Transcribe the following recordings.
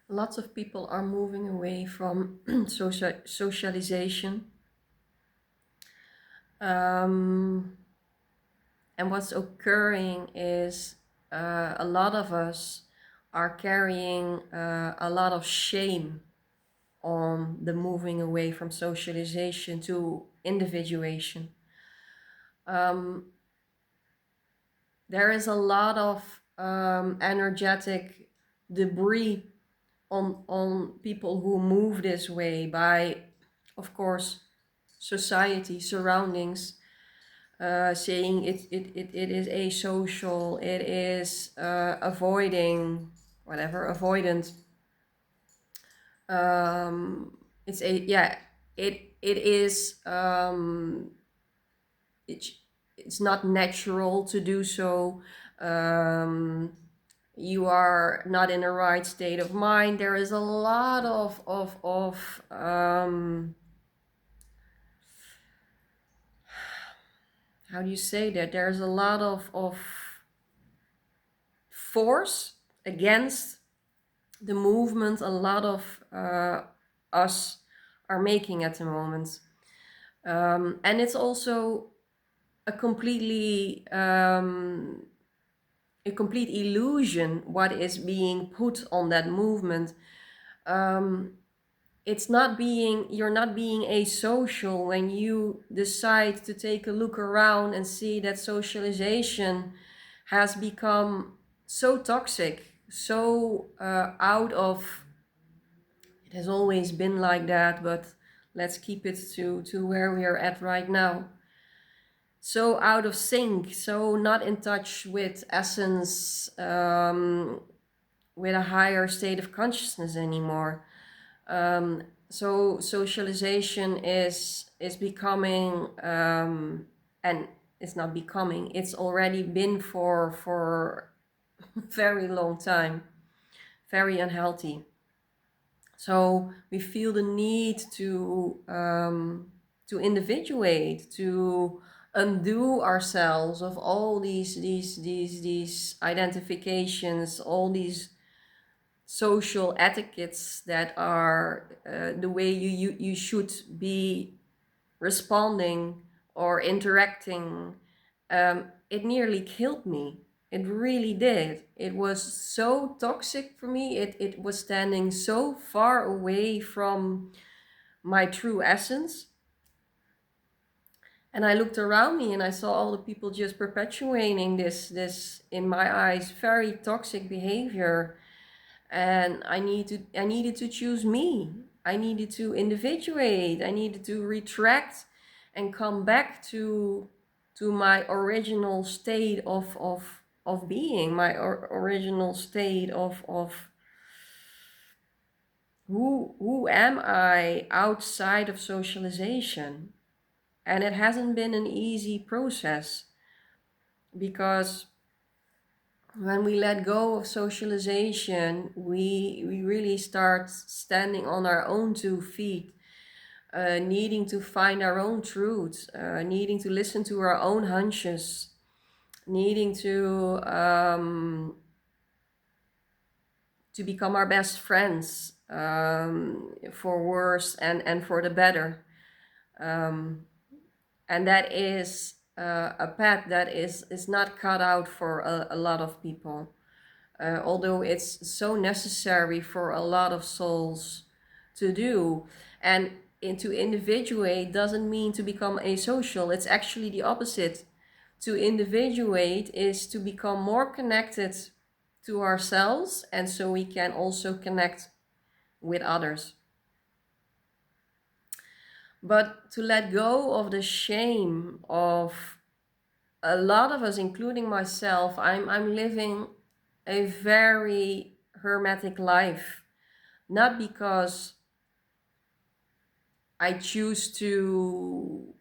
Lots of people are moving away from socialization. Um, and what's occurring is a lot of us are carrying a lot of shame on the moving away from socialization to individuation. Um, there is a lot of energetic debris on people who move this way by, of course, society, surroundings, saying it is asocial, it is avoiding, whatever, avoidant. Um, it's a, yeah, it is, it, it's not natural to do so. Um, you are not in the right state of mind. There is a lot of how do you say that? There's a lot of force against the movement. A lot of us are making at the moment, and it's also a completely a complete illusion what is being put on that movement. um, it's not being, you're not being asocial when you decide to take a look around and see that socialization has become so toxic, so out of, it has always been like that, but let's keep it to where we are at right now. So out of sync, so not in touch with essence, with a higher state of consciousness anymore. So socialization is becoming, and it's not becoming, it's already been for very long time, very unhealthy. So we feel the need to individuate, to undo ourselves of all these identifications, all these social etiquettes that are the way you should be responding or interacting. It nearly killed me. It really did. It was so toxic for me. It was standing so far away from my true essence. And I looked around me and I saw all the people just perpetuating this, in my eyes, very toxic behavior. And I needed to choose me. I needed to individuate. I needed to retract and come back to my original state of being, my original state of who am I outside of socialization. And it hasn't been an easy process, because when we let go of socialization, we really start standing on our own 2 feet, needing to find our own truth, needing to listen to our own hunches, needing to become our best friends, for worse and for the better. Um, and that is a path that is not cut out for a lot of people. Although it's so necessary for a lot of souls to do. And to individuate doesn't mean to become asocial, it's actually the opposite. To individuate is to become more connected to ourselves, and so we can also connect with others. But to let go of the shame of a lot of us, including myself, I'm living a very hermetic life. Not because I choose to,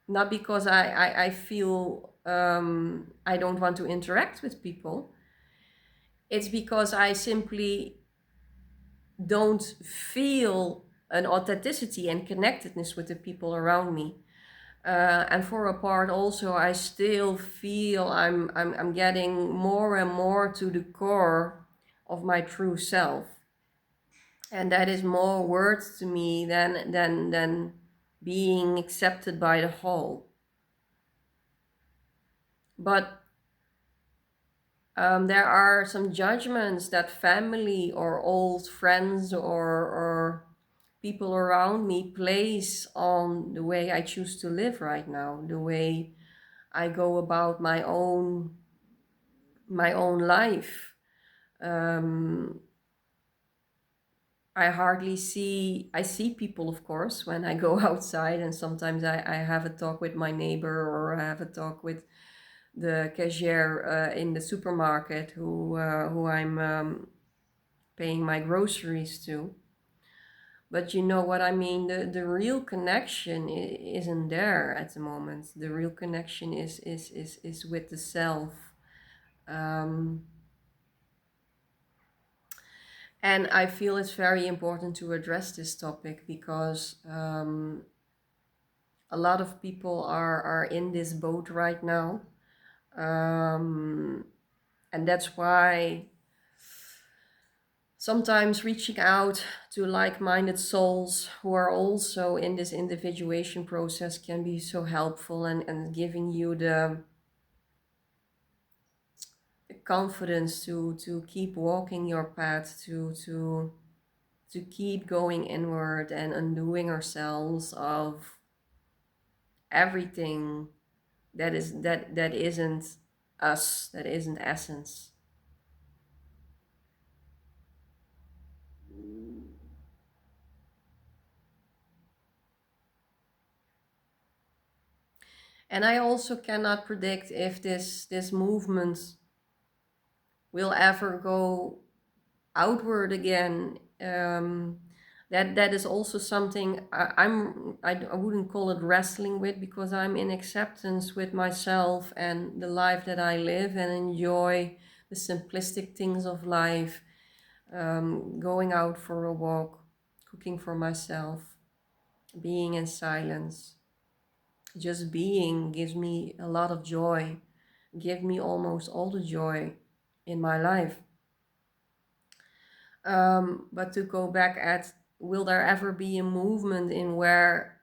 not because I feel I don't want to interact with people. It's because I simply don't feel an authenticity and connectedness with the people around me. And for a part also, I still feel I'm getting more and more to the core of my true self. And that is more words to me than being accepted by the whole. But there are some judgments that family or old friends or people around me place on the way I choose to live right now, the way I go about my own life. Um, I see people, of course, when I go outside, and sometimes I have a talk with my neighbor, or I have a talk with the cashier in the supermarket who I'm paying my groceries to. But you know what I mean? The real connection isn't there at the moment. The real connection is with the self. Um, and I feel it's very important to address this topic because a lot of people are in this boat right now. Um, and that's why sometimes reaching out to like-minded souls who are also in this individuation process can be so helpful, and giving you the confidence to keep walking your path, to keep going inward and undoing ourselves of everything that isn't us, that isn't essence. And I also cannot predict if this movement will ever go outward again. That is also something I wouldn't call it wrestling with, because I'm in acceptance with myself and the life that I live, and enjoy the simplistic things of life. Going out for a walk, cooking for myself, being in silence. Just being gives me a lot of joy, give me almost all the joy in my life. But to go back at, will there ever be a movement in where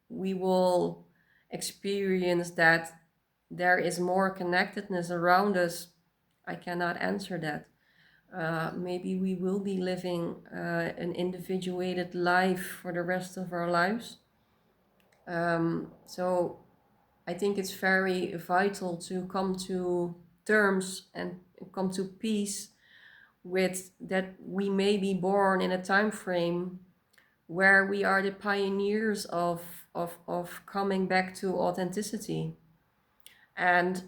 we will experience that there is more connectedness around us? I cannot answer that. Maybe we will be living an individuated life for the rest of our lives. So I think it's very vital to come to terms and come to peace with that we may be born in a time frame where we are the pioneers of coming back to authenticity. And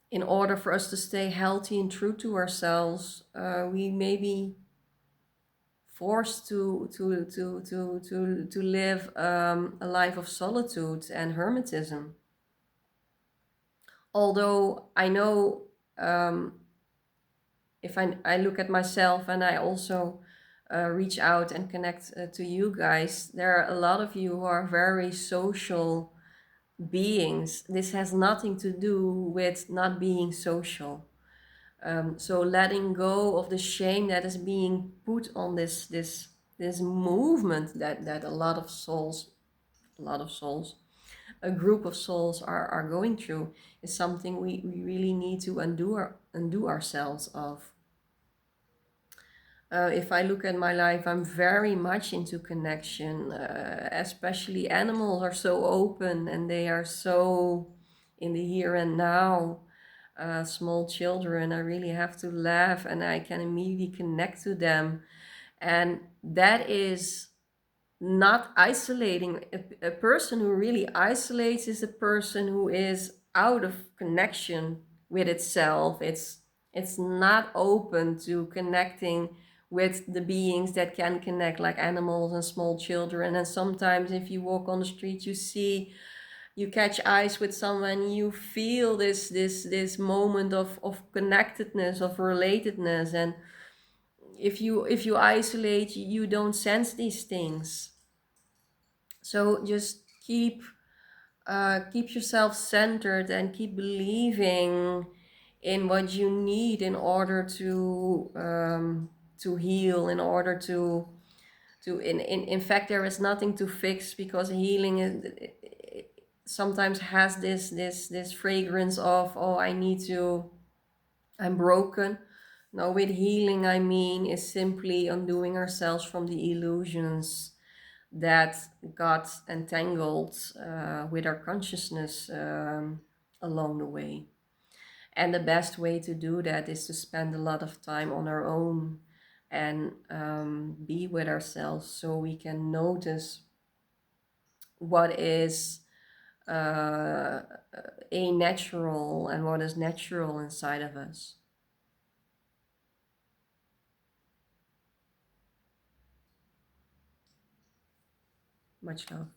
in order for us to stay healthy and true to ourselves, we may be forced to live a life of solitude and hermetism. Although I know, um, if I look at myself and I also reach out and connect to you guys, there are a lot of you who are very social beings. This has nothing to do with not being social. So letting go of the shame that is being put on this movement that a lot of souls, a group of souls are going through, is something we really need to undo ourselves of. If I look at my life, I'm very much into connection. Especially animals are so open and they are so in the here and now. Small children, I really have to laugh and I can immediately connect to them. And that is not isolating. A person who really isolates is a person who is out of connection with itself. It's not open to connecting with the beings that can connect, like animals and small children. And sometimes if you walk on the street, you catch eyes with someone, you feel this moment of connectedness, of relatedness. And if you isolate, you don't sense these things. So just keep yourself centered and keep believing in what you need in order to heal, in order to in fact there is nothing to fix, because healing sometimes has this fragrance of, oh, I'm broken. No, with healing, I mean, is simply undoing ourselves from the illusions that got entangled with our consciousness along the way. And the best way to do that is to spend a lot of time on our own and be with ourselves, so we can notice what is a natural and what is natural inside of us. Much love.